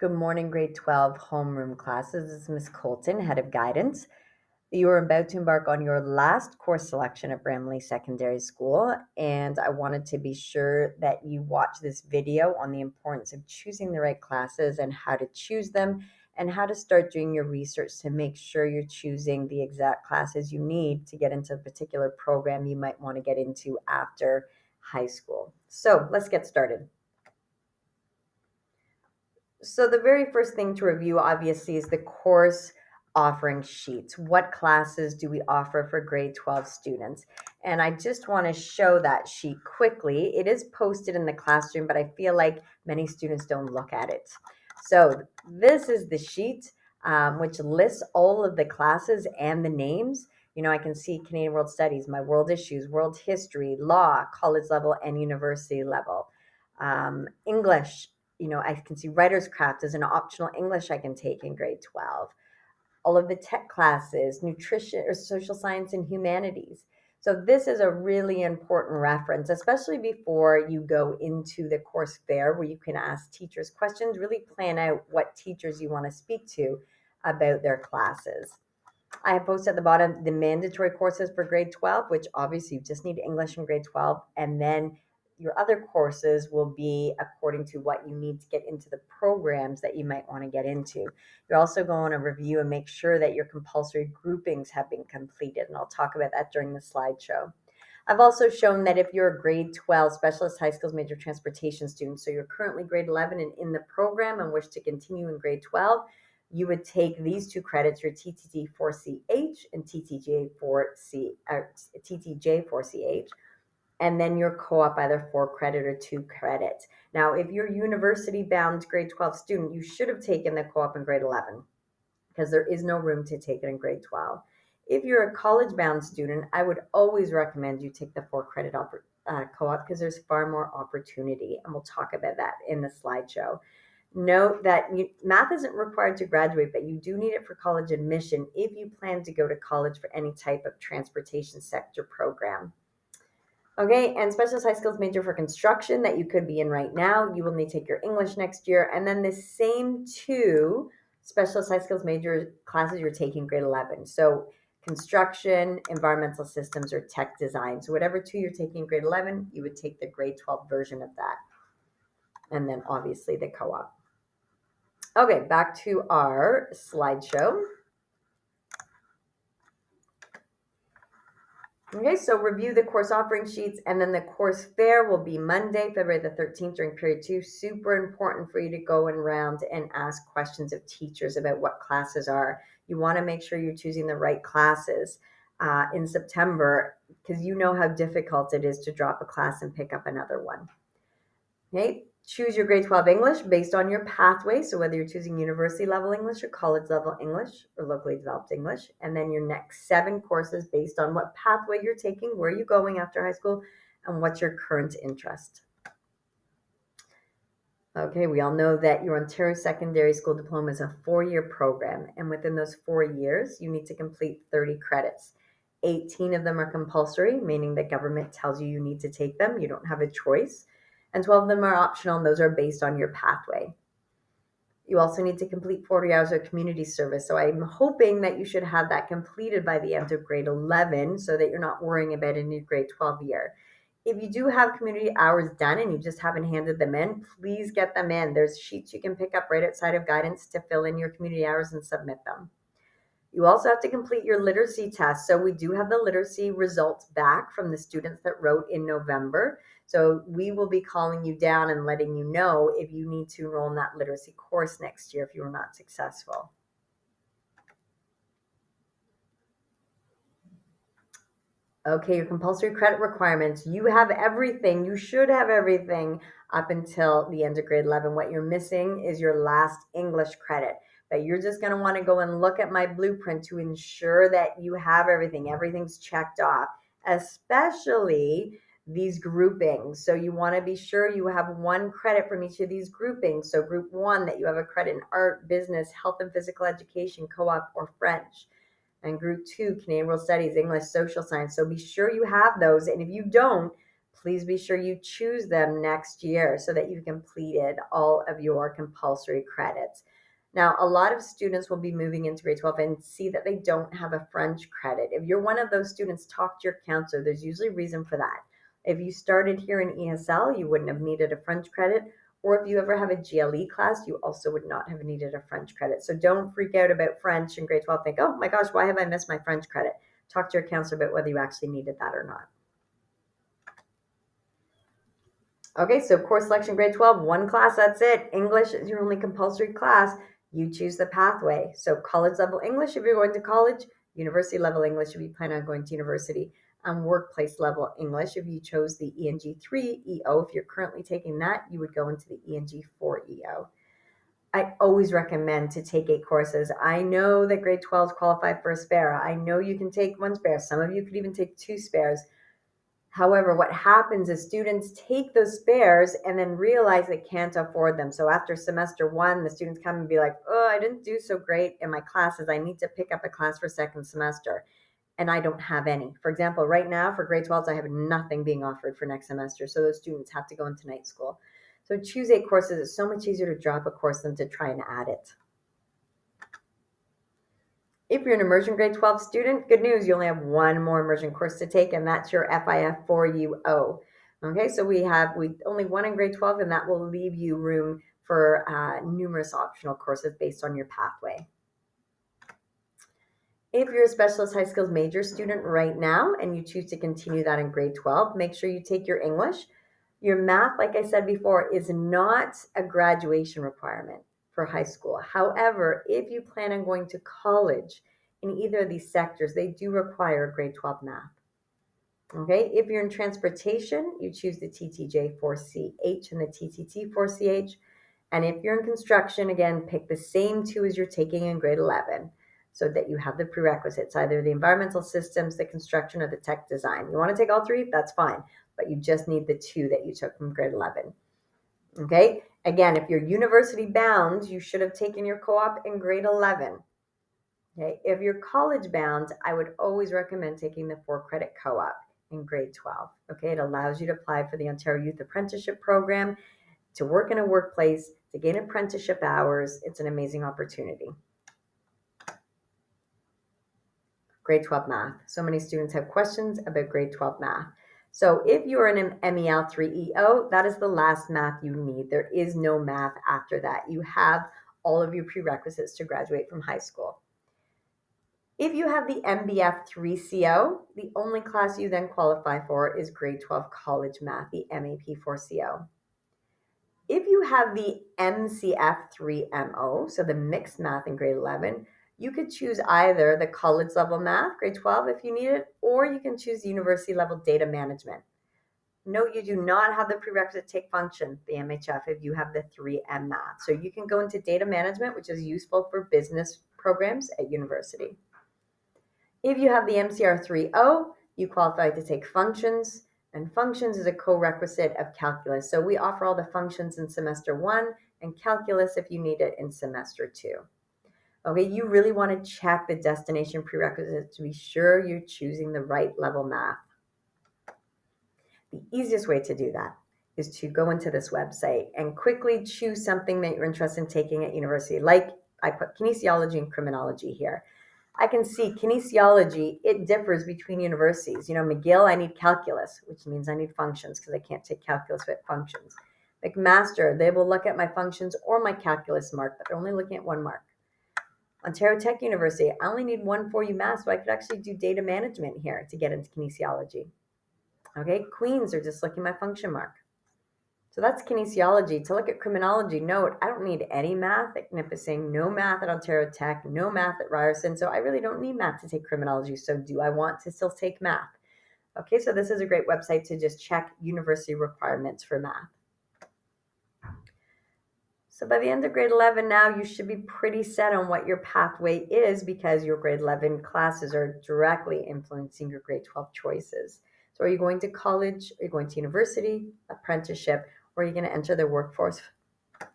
Good morning, grade 12 homeroom classes. This is Miss Colton, head of guidance. You are about to embark on your last course selection at Bramley Secondary School, and I wanted to be sure that you watch this video on the importance of choosing the right classes and how to choose them, and how to start doing your research to make sure you're choosing the exact classes you need to get into a particular program you might want to get into after high school. So let's get started. So the very first thing to review, obviously, is the course offering sheets. What classes do we offer for grade 12 students? And I just want to show that sheet quickly. It is posted in the classroom, but I feel like many students don't look at it. So this is the sheet, which lists all of the classes and the names. I can see Canadian World Studies, my world issues, world history, law, college level, and university level. English, I can see writer's craft as an optional English I can take in grade 12. All of the tech classes, nutrition or social science and humanities. So this is a really important reference, especially before you go into the course fair where you can ask teachers questions, really plan out what teachers you want to speak to about their classes. I have posted at the bottom the mandatory courses for grade 12, which obviously you just need English in grade 12. And then your other courses will be according to what you need to get into the programs that you might want to get into. You're also going to review and make sure that your compulsory groupings have been completed. And I'll talk about that during the slideshow. I've also shown that if you're a grade 12 specialist high skills major transportation student, so you're currently grade 11 and in the program and wish to continue in grade 12, you would take these two credits, your TTT4CH and TTJ4CH, and then your co-op either 4 credit or 2 credit. Now, if you're university bound grade 12 student, you should have taken the co-op in grade 11 because there is no room to take it in grade 12. If you're a college bound student, I would always recommend you take the 4 credit co-op because there's far more opportunity. And we'll talk about that in the slideshow. Note that math isn't required to graduate, but you do need it for college admission if you plan to go to college for any type of transportation sector program. Okay, and specialist high skills major for construction that you could be in right now, you will need to take your English next year. And then the same two specialist high skills major classes you're taking grade 11. So construction, environmental systems, or tech design. So whatever two you're taking grade 11, you would take the grade 12 version of that. And then obviously the co-op. Okay, back to our slideshow. Okay, so review the course offering sheets, and then the course fair will be Monday, February the 13th during period 2. Super important for you to go around and ask questions of teachers about what classes are. You want to make sure you're choosing the right classes in September because you know how difficult it is to drop a class and pick up another one. Okay, choose your grade 12 English based on your pathway. So whether you're choosing university level English or college level English or locally developed English, and then your next 7 courses based on what pathway you're taking, where are you going after high school, and what's your current interest. Okay, we all know that your Ontario Secondary School Diploma is a 4-year program, and within those 4 years, you need to complete 30 credits. 18 of them are compulsory, meaning the government tells you need to take them. You don't have a choice. And 12 of them are optional, and those are based on your pathway. You also need to complete 40 hours of community service. So I'm hoping that you should have that completed by the end of grade 11 so that you're not worrying about it in your grade 12 year. If you do have community hours done and you just haven't handed them in, please get them in. There's sheets you can pick up right outside of guidance to fill in your community hours and submit them. You also have to complete your literacy test. So we do have the literacy results back from the students that wrote in November. So we will be calling you down and letting you know if you need to enroll in that literacy course next year if you were not successful. Okay, your compulsory credit requirements. You have everything. You should have everything up until the end of grade 11. What you're missing is your last English credit. But you're just going to want to go and look at my blueprint to ensure that you have everything. Everything's checked off, especially these groupings. So you want to be sure you have 1 credit from each of these groupings. So group 1, that you have a credit in art, business, health and physical education, co-op, or French. And group 2, Canadian World Studies, English, social science. So be sure you have those. And if you don't, please be sure you choose them next year so that you've completed all of your compulsory credits. Now, a lot of students will be moving into grade 12 and see that they don't have a French credit. If you're one of those students, talk to your counselor. There's usually a reason for that. If you started here in ESL, you wouldn't have needed a French credit. Or if you ever have a GLE class, you also would not have needed a French credit. So don't freak out about French in grade 12. Think, oh my gosh, why have I missed my French credit? Talk to your counselor about whether you actually needed that or not. Okay, so course selection grade 12, one class, that's it. English is your only compulsory class. You choose the pathway. So college level English if you're going to college, university level English if you plan on going to university, and workplace level English if you chose the ENG 3 EO. If you're currently taking that, you would go into the ENG 4 EO. I always recommend to take 8 courses. I know that grade 12s qualify for a spare. I know you can take 1 spare. Some of you could even take 2 spares. However, what happens is students take those spares and then realize they can't afford them. So after semester 1, the students come and be like, oh, I didn't do so great in my classes. I need to pick up a class for second semester. And I don't have any. For example, right now for grade 12s, I have nothing being offered for next semester. So those students have to go into night school. So choose 8 courses. It's so much easier to drop a course than to try and add it. If you're an immersion grade 12 student, good news, you only have one more immersion course to take, and that's your FIF 4UO. Okay, so we only one in grade 12, and that will leave you room for numerous optional courses based on your pathway. If you're a specialist high skills major student right now and you choose to continue that in grade 12, make sure you take your English. Your math, like I said before, is not a graduation requirement for high school. However, if you plan on going to college in either of these sectors, they do require grade 12 math. Okay, if you're in transportation, you choose the TTJ 4CH and the TTT 4CH. And if you're in construction, again, pick the same 2 as you're taking in grade 11 so that you have the prerequisites, either the environmental systems, the construction, or the tech design. You want to take all 3? That's fine, but you just need the 2 that you took from grade 11. Okay, again, if you're university bound, you should have taken your co-op in grade 11. Okay, if you're college bound, I would always recommend taking the 4-credit co-op in grade 12. Okay, it allows you to apply for the Ontario Youth Apprenticeship Program, to work in a workplace, to gain apprenticeship hours. It's an amazing opportunity. Grade 12 math. So many students have questions about grade 12 math. So if you're in an MEL 3EO, that is the last math you need. There is no math after that. You have all of your prerequisites to graduate from high school. If you have the MBF 3CO, the only class you then qualify for is grade 12 college math, the MAP 4CO. If you have the MCF 3MO, so the mixed math in grade 11, you could choose either the college level math, grade 12 if you need it, or you can choose university level data management. Note you do not have the prerequisite take function, the MHF, if you have the 3M math. So you can go into data management, which is useful for business programs at university. If you have the MCR 3O, you qualify to take functions, and functions is a co-requisite of calculus. So we offer all the functions in semester 1 and calculus if you need it in semester 2. Okay, you really want to check the destination prerequisites to be sure you're choosing the right level math. The easiest way to do that is to go into this website and quickly choose something that you're interested in taking at university. Like I put kinesiology and criminology here. I can see kinesiology, it differs between universities. You know, McGill, I need calculus, which means I need functions because I can't take calculus with functions. McMaster, they will look at my functions or my calculus mark, but they're only looking at 1 mark. Ontario Tech University, I only need 1 4U math, so I could actually do data management here to get into kinesiology. Okay, Queens are just looking at my function mark. So that's kinesiology. To look at criminology, note, I don't need any math at Nipissing, no math at Ontario Tech, no math at Ryerson. So I really don't need math to take criminology. So do I want to still take math? Okay, so this is a great website to just check university requirements for math. So by the end of grade 11 now, you should be pretty set on what your pathway is because your grade 11 classes are directly influencing your grade 12 choices. So are you going to college? Are you going to university, apprenticeship, or are you going to enter the workforce? So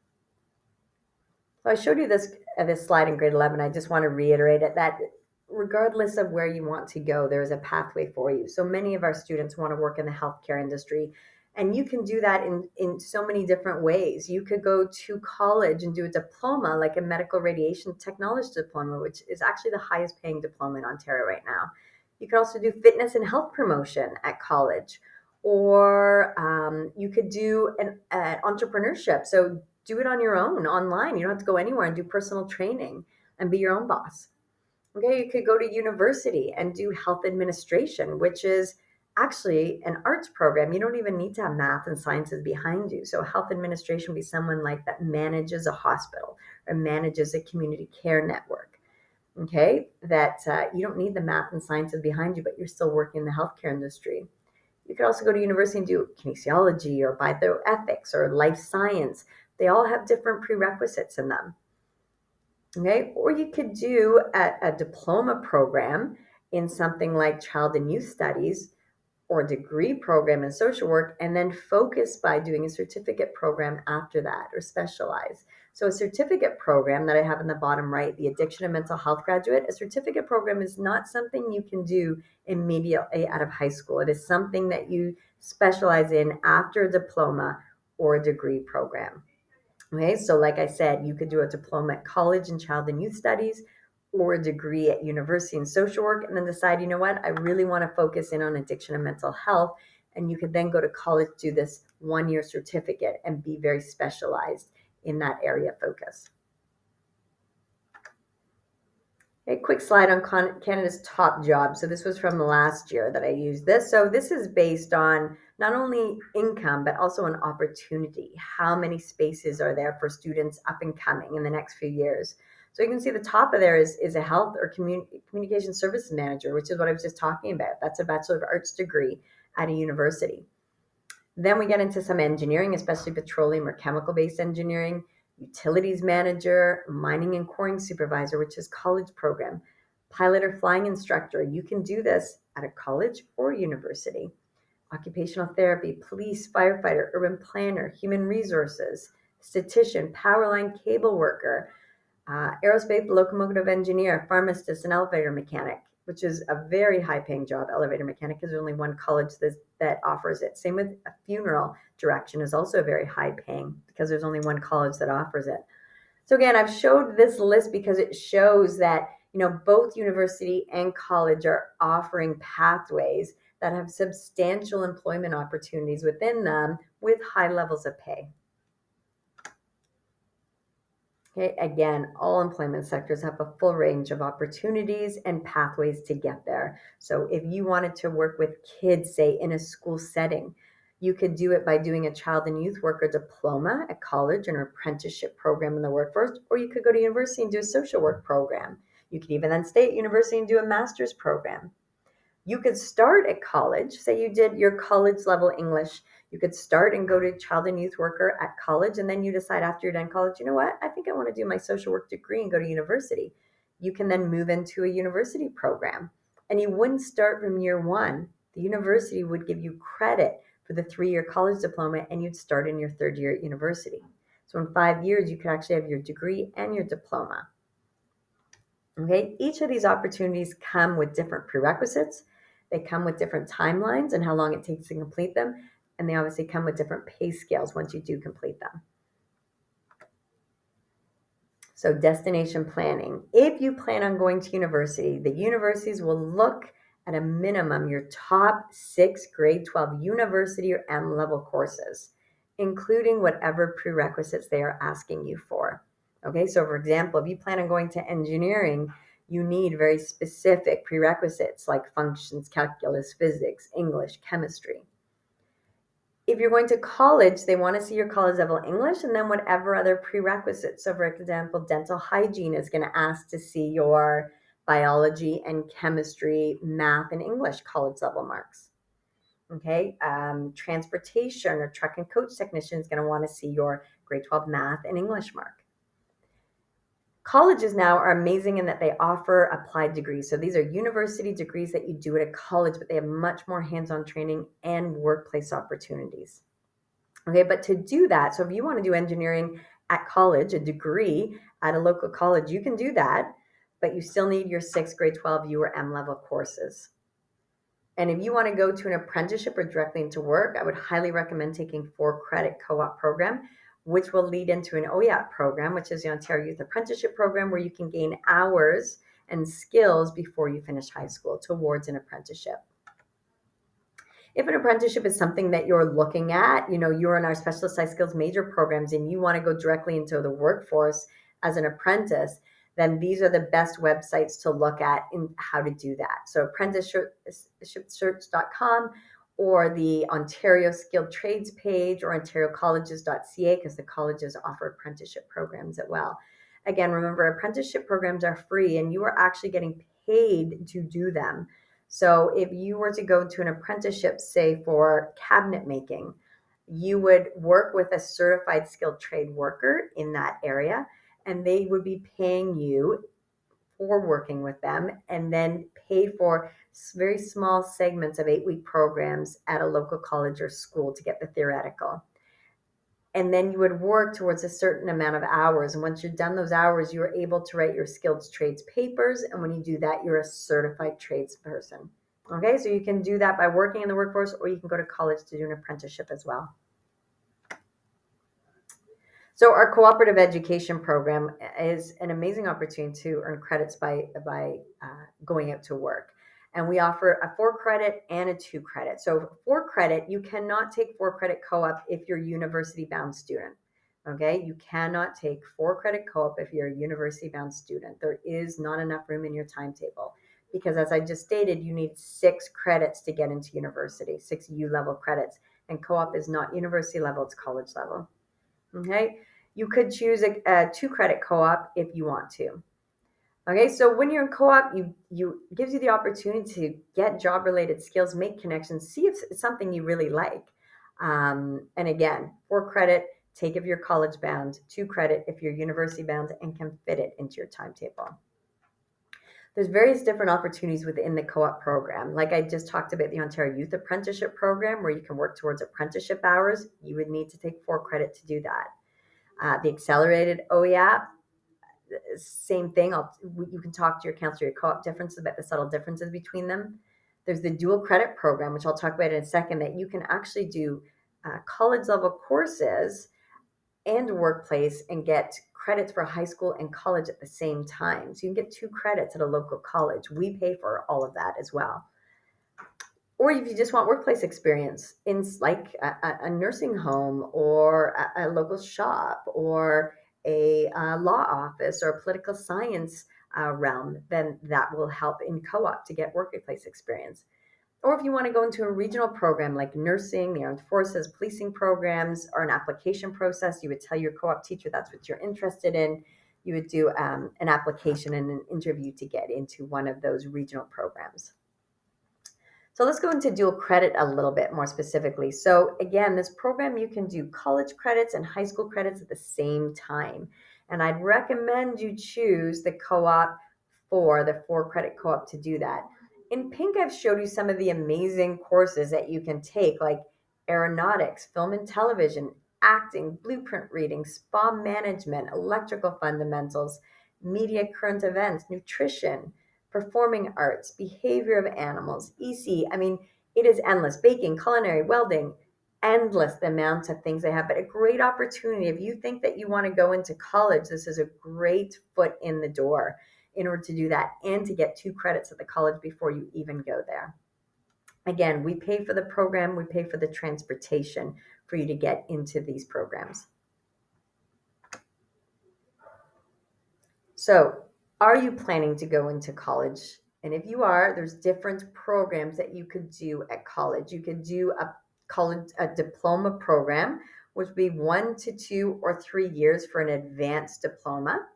I showed you this slide in grade 11. I just want to reiterate it that regardless of where you want to go, there is a pathway for you. So many of our students want to work in the healthcare industry, and you can do that in so many different ways. You could go to college and do a diploma, like a medical radiation technology diploma, which is actually the highest paying diploma in Ontario right now. You could also do fitness and health promotion at college, or you could do an entrepreneurship. So do it on your own online. You don't have to go anywhere and do personal training and be your own boss. Okay, you could go to university and do health administration, which is actually an arts program. You don't even need to have math and sciences behind you. So, health administration would be someone like that manages a hospital or manages a community care network. Okay, that you don't need the math and sciences behind you, but you're still working in the healthcare industry. You could also go to university and do kinesiology or bioethics or life science. They all have different prerequisites in them. Okay, or you could do a diploma program in something like child and youth studies or a degree program in social work, and then focus by doing a certificate program after that or specialize. So, a certificate program that I have in the bottom right, the addiction and mental health graduate, a certificate program is not something you can do immediately out of high school. It is something that you specialize in after a diploma or a degree program. Okay, so like I said, you could do a diploma at college in child and youth studies or a degree at university in social work, and then decide, you know what, I really want to focus in on addiction and mental health. And you could then go to college, do this 1 year certificate, and be very specialized in that area of focus. A quick slide on Canada's top jobs. So this was from last year that I used this. So this is based on not only income, but also an opportunity. How many spaces are there for students up and coming in the next few years? So you can see the top of there is a health or communication services manager, which is what I was just talking about. That's a Bachelor of Arts degree at a university. Then we get into some engineering, especially petroleum or chemical based engineering, utilities manager, mining and quarrying supervisor, which is college program, pilot or flying instructor. You can do this at a college or university. Occupational therapy, police, firefighter, urban planner, human resources, statistician, power line cable worker, aerospace locomotive engineer, pharmacist, and elevator mechanic, which is a very high paying job. Elevator mechanic is only one college that offers it. Same with a funeral direction is also very high paying because there's only one college that offers it. So again, I've showed this list because it shows that both university and college are offering pathways that have substantial employment opportunities within them with high levels of pay. Okay, again, all employment sectors have a full range of opportunities and pathways to get there. So if you wanted to work with kids, say in a school setting, you could do it by doing a child and youth worker diploma at college, an apprenticeship program in the workforce, or you could go to university and do a social work program. You could even then stay at university and do a master's program. You could start at college, say you did your college level English. You could start and go to child and youth worker at college, and then you decide after you're done college, you know what, I think I want to do my social work degree and go to university. You can then move into a university program, and you wouldn't start from year one. The university would give you credit for the 3 year college diploma, and you'd start in your third year at university. So in 5 years, you could actually have your degree and your diploma. Okay, each of these opportunities come with different prerequisites. They come with different timelines and how long it takes to complete them. And they obviously come with different pay scales once you do complete them. So, destination planning. If you plan on going to university, the universities will look at a minimum your top 6 grade 12 university or M level courses, including whatever prerequisites they are asking you for. Okay, so for example, if you plan on going to engineering, you need very specific prerequisites like functions, calculus, physics, English, chemistry. If you're going to college, they want to see your college level English and then whatever other prerequisites. So, for example, dental hygiene is going to ask to see your biology and chemistry, math, and English college level marks. Okay, transportation or truck and coach technician is going to want to see your grade 12 math and English mark. Colleges now are amazing in that they offer applied degrees. So these are university degrees that you do at a college, but they have much more hands-on training and workplace opportunities. Okay, but to do that, so if you want to do engineering at college, a degree at a local college, you can do that. but you still need your 6th grade 12 U or M level courses. And if you want to go to an apprenticeship or directly into work, I would highly recommend taking 4-credit co-op program, which will lead into an OYAP program, which is the Ontario Youth Apprenticeship Program, where you can gain hours and skills before you finish high school towards an apprenticeship. If an apprenticeship is something that you're looking at, you're in our specialized skills major programs and you want to go directly into the workforce as an apprentice, then these are the best websites to look at in how to do that. So apprenticeshipsearch.com or the Ontario Skilled Trades page or ontariocolleges.ca, because the colleges offer apprenticeship programs as well. Again, remember, apprenticeship programs are free and you are actually getting paid to do them. So if you were to go to an apprenticeship, say for cabinet making, you would work with a certified skilled trade worker in that area, and they would be paying you for working with them and then pay for very small segments of 8-week programs at a local college or school to get the theoretical. And then you would work towards a certain amount of hours. And once you're done those hours, you're able to write your skilled trades papers. And when you do that, you're a certified tradesperson. Okay, so you can do that by working in the workforce, or you can go to college to do an apprenticeship as well. So our cooperative education program is an amazing opportunity to earn credits by going out to work. And we offer a 4-credit and a 2-credit. So 4-credit, you cannot take 4-credit co-op if you're a university-bound student. Okay, you cannot take 4-credit co-op if you're a university-bound student. There is not enough room in your timetable because, as I just stated, you need 6 credits to get into university, 6 U-level credits. And co-op is not university level, it's college level. Okay, you could choose a 2-credit co-op if you want to. Okay, so when you're in co-op, you gives you the opportunity to get job-related skills, make connections, see if it's something you really like. And again, 4-credit, take if you're college-bound, 2-credit if you're university-bound and can fit it into your timetable. There's various different opportunities within the co-op program. Like I just talked about the Ontario Youth Apprenticeship Program, where you can work towards apprenticeship hours. You would need to take 4-credit to do that. The accelerated OEAP, same thing. You can talk to your counselor, your co-op differences about the subtle differences between them. There's the dual credit program, which I'll talk about in a second, that you can actually do college level courses and workplace and get credits for high school and college at the same time. So you can get 2 credits at a local college. We pay for all of that as well. Or if you just want workplace experience in like a nursing home or a local shop or a law office or a political science realm, then that will help in co-op to get workplace experience. Or if you want to go into a regional program like nursing, the armed forces, policing programs, or an application process, you would tell your co-op teacher that's what you're interested in. You would do an application and an interview to get into one of those regional programs. So let's go into dual credit a little bit more specifically. So again, this program, you can do college credits and high school credits at the same time. And I'd recommend you choose the co-op for the 4-credit co-op to do that. In pink, I've showed you some of the amazing courses that you can take, like aeronautics, film and television, acting, blueprint reading, spa management, electrical fundamentals, media current events, nutrition, performing arts, behavior of animals, EC. I mean, it is endless. Baking, culinary, welding, endless the amount of things they have, but a great opportunity. If you think that you want to go into college, this is a great foot in the door in order to do that and to get 2 credits at the college before you even go there. Again, we pay for the program, we pay for the transportation for you to get into these programs. So, are you planning to go into college? And if you are, there's different programs that you could do at college. You could do a diploma program, which would be 1 to 2 or 3 years for an advanced diploma.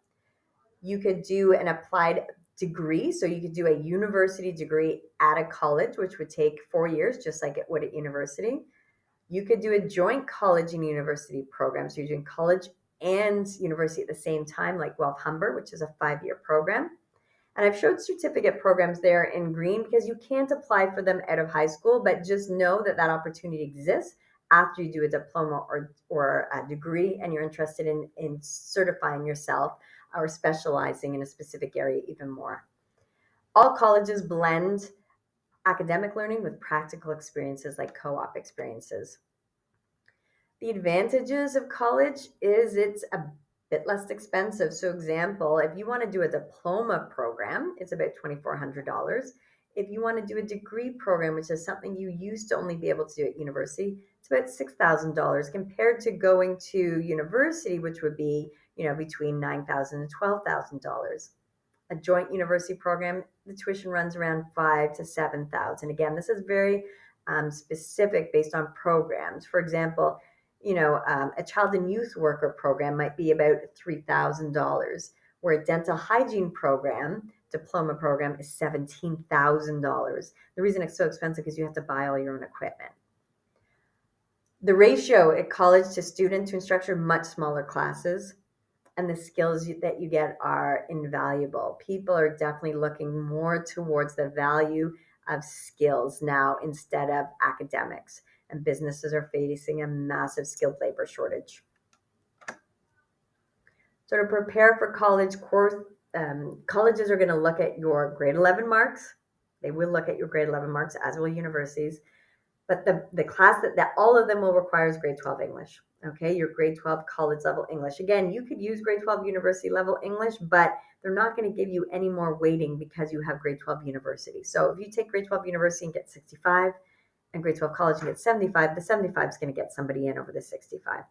You could do an applied degree. So you could do a university degree at a college, which would take 4 years, just like it would at university. You could do a joint college and university program. So you're doing college and university at the same time, like Guelph Humber, which is a 5-year program. And I've showed certificate programs there in green because you can't apply for them out of high school, but just know that that opportunity exists after you do a diploma or a degree and you're interested in certifying yourself or specializing in a specific area even more. All colleges blend academic learning with practical experiences like co-op experiences. The advantages of college is it's a bit less expensive. So example, if you want to do a diploma program, it's about $2,400. If you want to do a degree program, which is something you used to only be able to do at university, it's about $6,000 compared to going to university, which would be, between $9,000 and $12,000. A joint university program, the tuition runs around 5 to 7,000. Again, this is very specific based on programs. For example, a child and youth worker program might be about $3,000, where a dental hygiene program, diploma program, is $17,000. The reason it's so expensive is you have to buy all your own equipment. The ratio at college to student to instructor, much smaller classes, and the skills that you get are invaluable. People are definitely looking more towards the value of skills now instead of academics, and businesses are facing a massive skilled labor shortage. So to prepare for college course, colleges are going to look at your grade 11 marks. They will look at your grade 11 marks, as will universities. But the class that all of them will require is grade 12 English. Okay, your grade 12 college level English. Again, you could use grade 12 university level English, but they're not going to give you any more weighting because you have grade 12 university. So if you take grade 12 university and get 65 and grade 12 college and get 75, the 75 is going to get somebody in over the 65.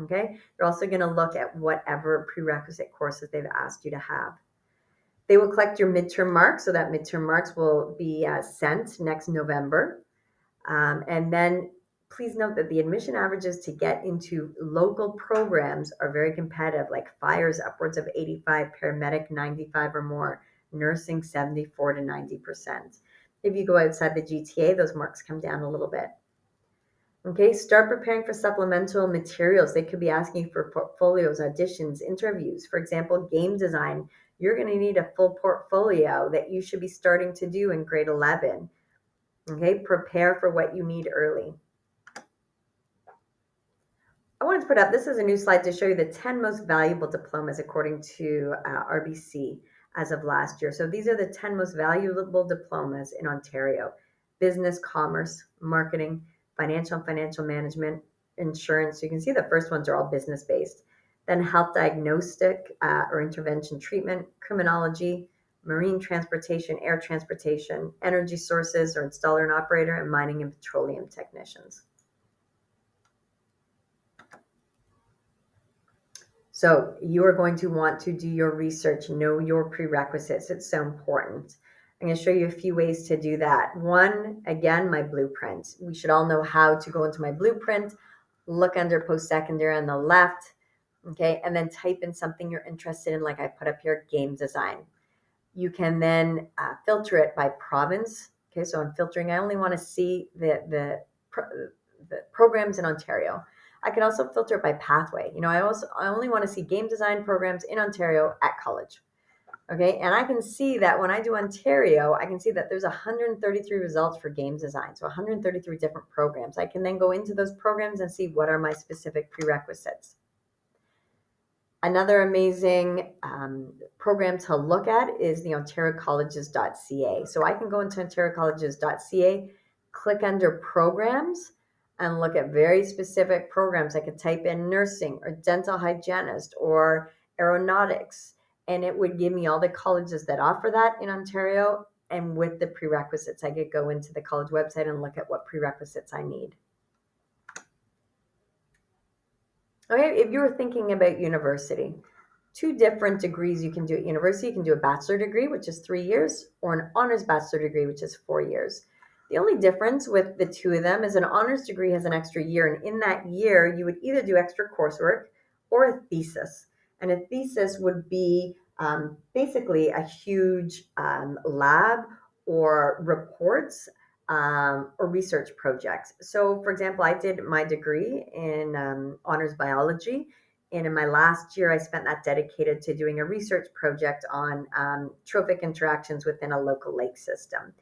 Okay, you're also going to look at whatever prerequisite courses they've asked you to have. They will collect your midterm marks, so that midterm marks will be sent next November. And then please note that the admission averages to get into local programs are very competitive, like fires upwards of 85, paramedic 95 or more, nursing 74 to 90%. If you go outside the GTA, those marks come down a little bit. Okay, start preparing for supplemental materials. They could be asking for portfolios, auditions, interviews. For example, game design. You're going to need a full portfolio that you should be starting to do in grade 11. Okay, prepare for what you need early. I wanted to put up, this is a new slide to show you the 10 most valuable diplomas according to RBC as of last year. So these are the 10 most valuable diplomas in Ontario: business, commerce, marketing, financial and financial management, insurance. You can see the first ones are all business based. Then health diagnostic or intervention treatment, criminology, marine transportation, air transportation, energy sources or installer and operator, and mining and petroleum technicians. So you are going to want to do your research, know your prerequisites. It's so important. I'm going to show you a few ways to do that. One, again, my blueprint. We should all know how to go into my blueprint, look under post-secondary on the left, okay, and then type in something you're interested in, like I put up here, game design. You can then filter it by province. Okay, so I'm filtering. I only want to see the programs in Ontario. I can also filter it by pathway. I only want to see game design programs in Ontario at college. Okay, and I can see that when I do Ontario, I can see that there's 133 results for game design. So 133 different programs. I can then go into those programs and see what are my specific prerequisites. Another amazing program to look at is the ontariocolleges.ca. So I can go into ontariocolleges.ca, click under programs, and look at very specific programs. I could type in nursing or dental hygienist or aeronautics, and it would give me all the colleges that offer that in Ontario. And with the prerequisites, I could go into the college website and look at what prerequisites I need. Okay, if you were thinking about university, 2 different degrees you can do at university. You can do a bachelor degree, which is 3 years, or an honors bachelor degree, which is 4 years. The only difference with the 2 of them is an honors degree has an extra year, and in that year, you would either do extra coursework or a thesis. And a thesis would be basically a huge lab or reports or research projects. So, for example, I did my degree in honors biology. And in my last year, I spent that dedicated to doing a research project on trophic interactions within a local lake system.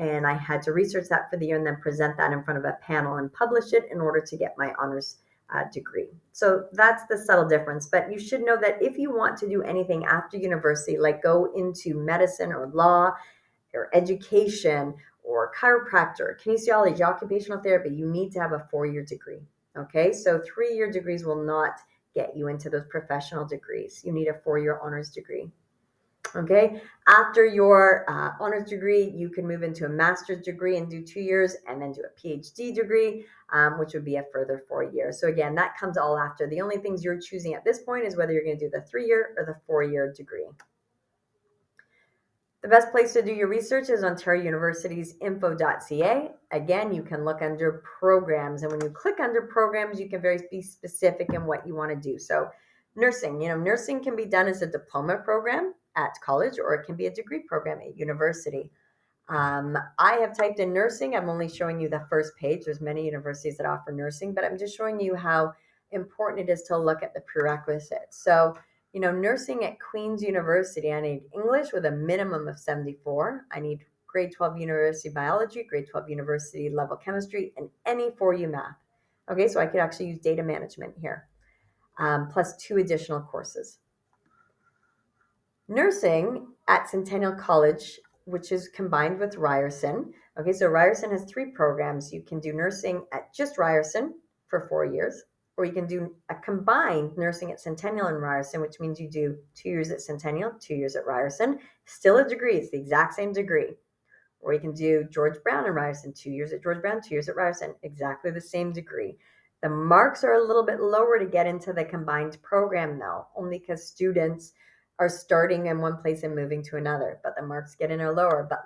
And I had to research that for the year and then present that in front of a panel and publish it in order to get my honors degree. So that's the subtle difference. But you should know that if you want to do anything after university, like go into medicine or law or education or chiropractor, kinesiology, occupational therapy, you need to have a 4-year degree. Okay, so 3-year degrees will not get you into those professional degrees. You need a 4-year honors degree. Okay, after your honors degree, you can move into a master's degree and do 2 years, and then do a PhD degree, which would be a further 4 years. So again, that comes all after. The only things you're choosing at this point is whether you're going to do the 3-year or the 4-year degree. The best place to do your research is Ontario University's info.ca. Again, you can look under programs, and when you click under programs, you can be specific in what you want to do. So nursing, nursing can be done as a diploma program at college, or it can be a degree program at university. I have typed in nursing. I'm only showing you the first page. There's many universities that offer nursing, but I'm just showing you how important it is to look at the prerequisites. So nursing at Queen's University, I need English with a minimum of 74. I need grade 12 university biology, grade 12 university level chemistry, and any 4U math. Okay, so I could actually use data management here, plus 2 additional courses. Nursing at Centennial College, which is combined with Ryerson. Okay, so Ryerson has 3 programs. You can do nursing at just Ryerson for 4 years, or you can do a combined nursing at Centennial and Ryerson, which means you do 2 years at Centennial, 2 years at Ryerson, still a degree. It's the exact same degree. Or you can do George Brown and Ryerson, 2 years at George Brown, 2 years at Ryerson, exactly the same degree. The marks are a little bit lower to get into the combined program, though, only because students are starting in one place and moving to another, but the marks get in are lower. But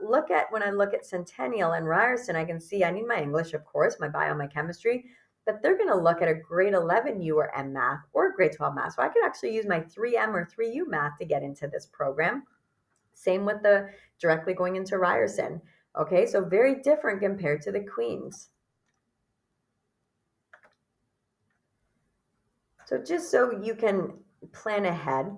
when I look at Centennial and Ryerson, I can see I need my English, of course, my bio, my chemistry, but they're going to look at a grade 11 U or M math or grade 12 math. So I could actually use my 3M or 3U math to get into this program. Same with the directly going into Ryerson. Okay, so very different compared to the Queens. So just so you can plan ahead,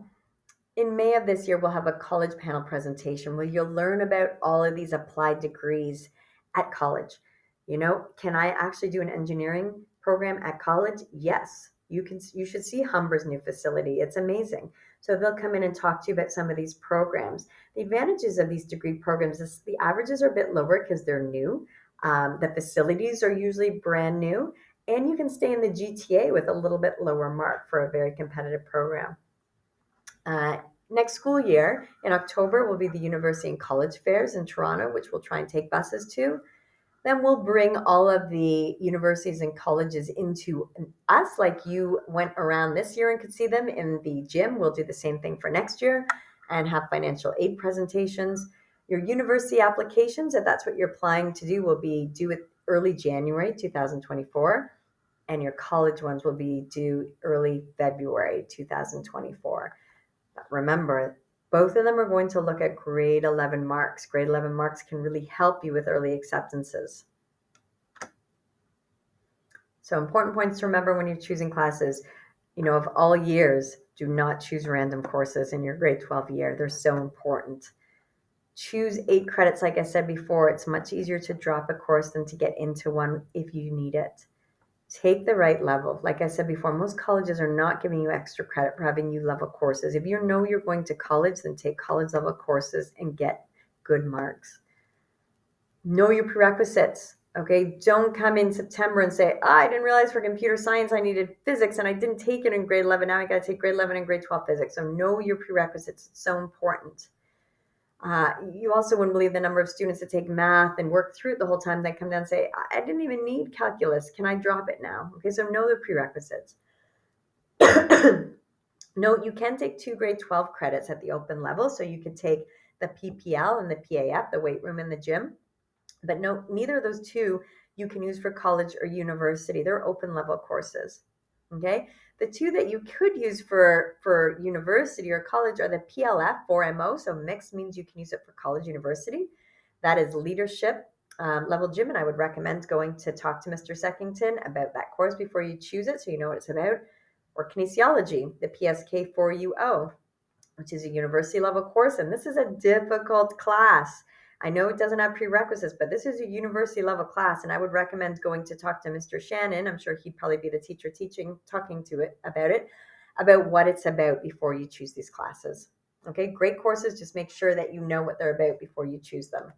in May of this year, we'll have a college panel presentation where you'll learn about all of these applied degrees at college. Can I actually do an engineering program at college? Yes. You should see Humber's new facility. It's amazing. So they'll come in and talk to you about some of these programs. The advantages of these degree programs is the averages are a bit lower because they're new. The facilities are usually brand new, and you can stay in the GTA with a little bit lower mark for a very competitive program. Next school year, in October, will be the university and college fairs in Toronto, which we'll try and take buses to. Then we'll bring all of the universities and colleges into us, like you went around this year and could see them in the gym. We'll do the same thing for next year and have financial aid presentations. Your university applications, if that's what you're applying to do, will be due at early January 2024. And your college ones will be due early February 2024. Remember, both of them are going to look at grade 11 marks. Grade 11 marks can really help you with early acceptances. So important points to remember when you're choosing classes. Of all years, do not choose random courses in your grade 12 year. They're so important. Choose 8 credits. Like I said before, it's much easier to drop a course than to get into one if you need it. Take the right level. Like I said before, most colleges are not giving you extra credit for having U-level courses. If you know you're going to college, then take college level courses and get good marks. Know your prerequisites. Okay, don't come in September and say, I didn't realize for computer science I needed physics and I didn't take it in grade 11. Now I got to take grade 11 and grade 12 physics. So know your prerequisites. It's so important. You also wouldn't believe the number of students that take math and work through it the whole time, then come down and say, I didn't even need calculus. Can I drop it now? Okay, so know the prerequisites. Note, you can take 2 grade 12 credits at the open level. So you could take the PPL and the PAF, the weight room and the gym. But no, neither of those 2 you can use for college or university. They're open level courses. Okay, the 2 that you could use for university or college are the PLF 4MO. So mixed means you can use it for college, university. That is leadership level gym, and I would recommend going to talk to Mr. Seckington about that course before you choose it, so you know what it's about. Or kinesiology, the PSK 4UO, which is a university level course, and this is a difficult class. I know it doesn't have prerequisites, but this is a university level class, and I would recommend going to talk to Mr. Shannon. I'm sure he'd probably be the teacher talking to it, about what it's about before you choose these classes. Okay, great courses. Just make sure that you know what they're about before you choose them.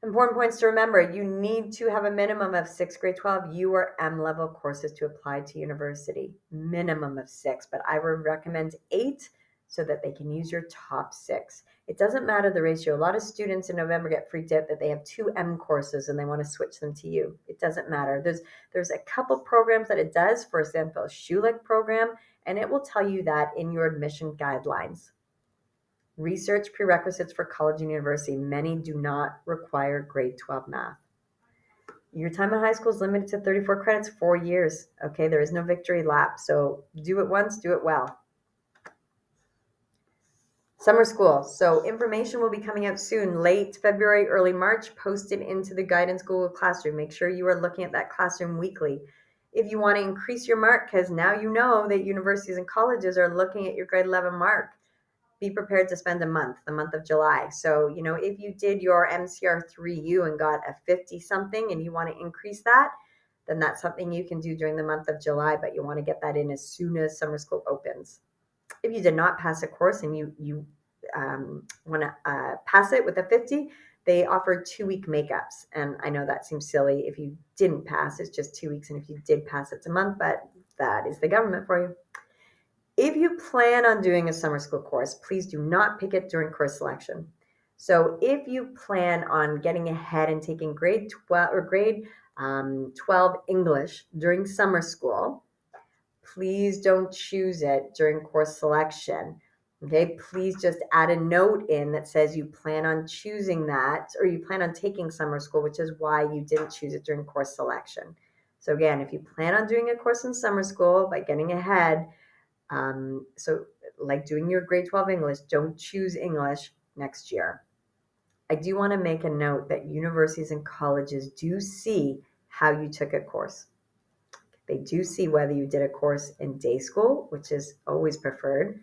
Important points to remember: you need to have a minimum of 6 grade 12 U or M level courses to apply to university. Minimum of 6, but I would recommend 8 so that they can use your top 6. It doesn't matter the ratio. A lot of students in November get freaked out that they have 2 M courses and they want to switch them to U. It doesn't matter. There's a couple programs that it does. For example, Schulich program, and it will tell you that in your admission guidelines. Research prerequisites for college and university. Many do not require grade 12 math. Your time in high school is limited to 34 credits, 4 years. Okay, there is no victory lap. So do it once, do it well. Summer school. So information will be coming out soon, late February, early March, posted into the Guidance Google Classroom. Make sure you are looking at that classroom weekly. If you want to increase your mark, because now you know that universities and colleges are looking at your grade 11 mark, be prepared to spend the month of July. So, if you did your MCR3U and got a 50 something and you want to increase that, then that's something you can do during the month of July, but you want to get that in as soon as summer school opens. If you did not pass a course and you want to pass it with a 50, they offer 2-week makeups. And I know that seems silly. If you didn't pass, it's just 2 weeks. And if you did pass, it's a month, but that is the government for you. If you plan on doing a summer school course, please do not pick it during course selection. So if you plan on getting ahead and taking grade 12 English during summer school, please don't choose it during course selection. Okay, please just add a note in that says you plan on choosing that, or you plan on taking summer school, which is why you didn't choose it during course selection. So again, if you plan on doing a course in summer school by getting ahead, so like doing your grade 12 English, don't choose English next year. I do want to make a note that universities and colleges do see how you took a course. They do see whether you did a course in day school, which is always preferred,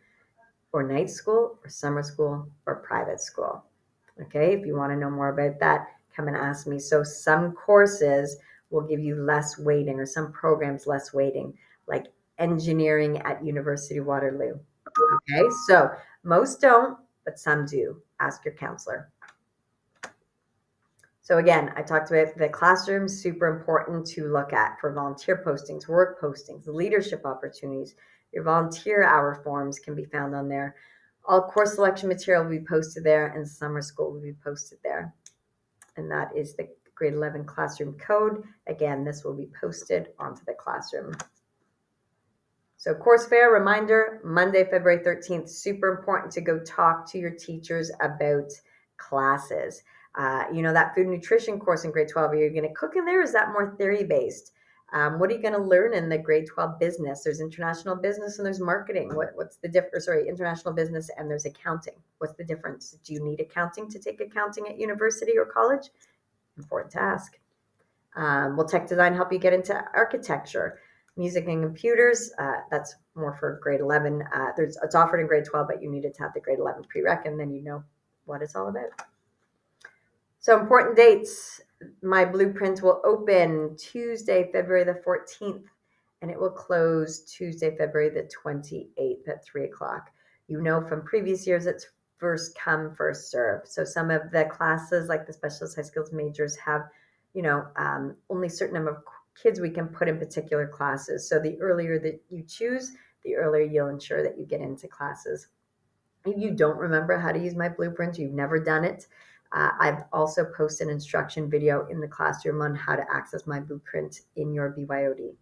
or night school, or summer school, or private school. Okay, if you want to know more about that, come and ask me. So some courses will give you less weighting, or some programs less weighting, like engineering at University of Waterloo. Okay, so most don't, but some do. Ask your counselor. So again, I talked about the classroom, super important to look at for volunteer postings, work postings, leadership opportunities. Your volunteer hour forms can be found on there. All course selection material will be posted there, and summer school will be posted there. And that is the grade 11 classroom code. Again, this will be posted onto the classroom. So course fair, reminder, Monday, February 13th, super important to go talk to your teachers about classes. That food and nutrition course in grade 12, are you going to cook in there? Is that more theory-based? What are you going to learn in the grade 12 business? There's international business and there's marketing. What's the difference? Sorry, international business and there's accounting. What's the difference? Do you need accounting to take accounting at university or college? Important to ask. Will tech design help you get into architecture? Music and computers, that's more for grade 11. It's offered in grade 12, but you needed to have the grade 11 prereq, and then you know what it's all about. So important dates. My blueprint will open Tuesday, February the 14th, and it will close Tuesday, February the 28th at 3 o'clock. You know from previous years, it's first come, first serve. So some of the classes, like the specialist high skills majors, have only a certain number of kids we can put in particular classes. So the earlier that you choose, the earlier you'll ensure that you get into classes. If you don't remember how to use my blueprint, you've never done it, I've also posted an instruction video in the classroom on how to access my blueprint in your BYOD.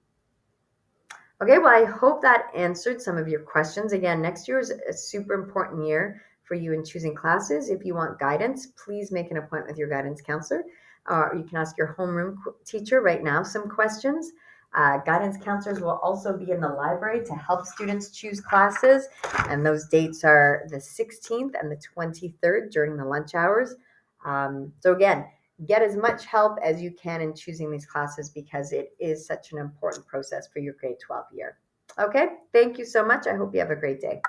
Okay, well, I hope that answered some of your questions. Again, next year is a super important year for you in choosing classes. If you want guidance, please make an appointment with your guidance counselor. Or you can ask your homeroom teacher right now some questions. Guidance counselors will also be in the library to help students choose classes. And those dates are the 16th and the 23rd during the lunch hours. So again, get as much help as you can in choosing these classes because it is such an important process for your grade 12 year. Okay, thank you so much. I hope you have a great day.